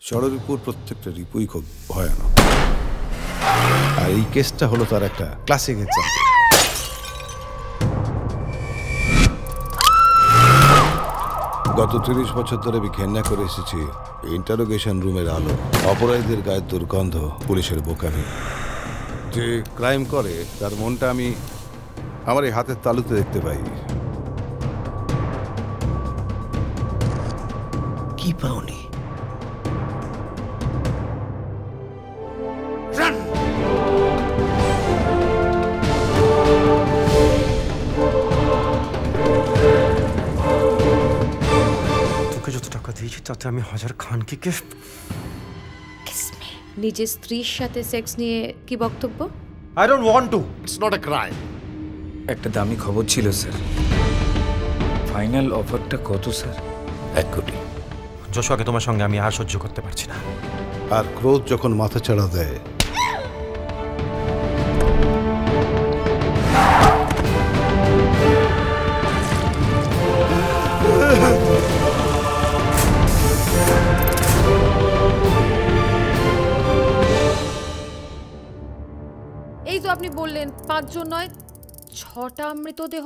ষড়রিপুর প্রত্যেকটা রিপুই খুব ভয়ানক, আর এই কেসটা হলো তার একটা ক্লাসিক এক্সাম্পল। গত 30 বছর ধরে আমি ঘেন্না করে এসেছি ইন্টারোগেশন রুমের আলো, অপরাধীদের গায়ের দুর্গন্ধ, পুলিশের বোকামি। যে ক্রাইম করে তার মনটা আমি আমার এই হাতের তালুতে দেখতে পাই। কি পাওনি? তোকে যত টাকা দিয়েছি তাতে আমি 1000 খানকে নিজের স্ত্রীর সাথে সেক্স নিয়ে কি বক্তব্য? I don't want to. It's not a crime. একটা দামি খবর ছিল স্যার। ফাইনাল অফারটা কত স্যার? 1 কোটি। জশুয়াকে তোমার সঙ্গে আমি আর সহ্য করতে পারছি না। আর ক্রোধ যখন মাথা চাড়া দেয়, এই তো আপনি বললেন 5 জন নয় 6টা মৃতদেহ।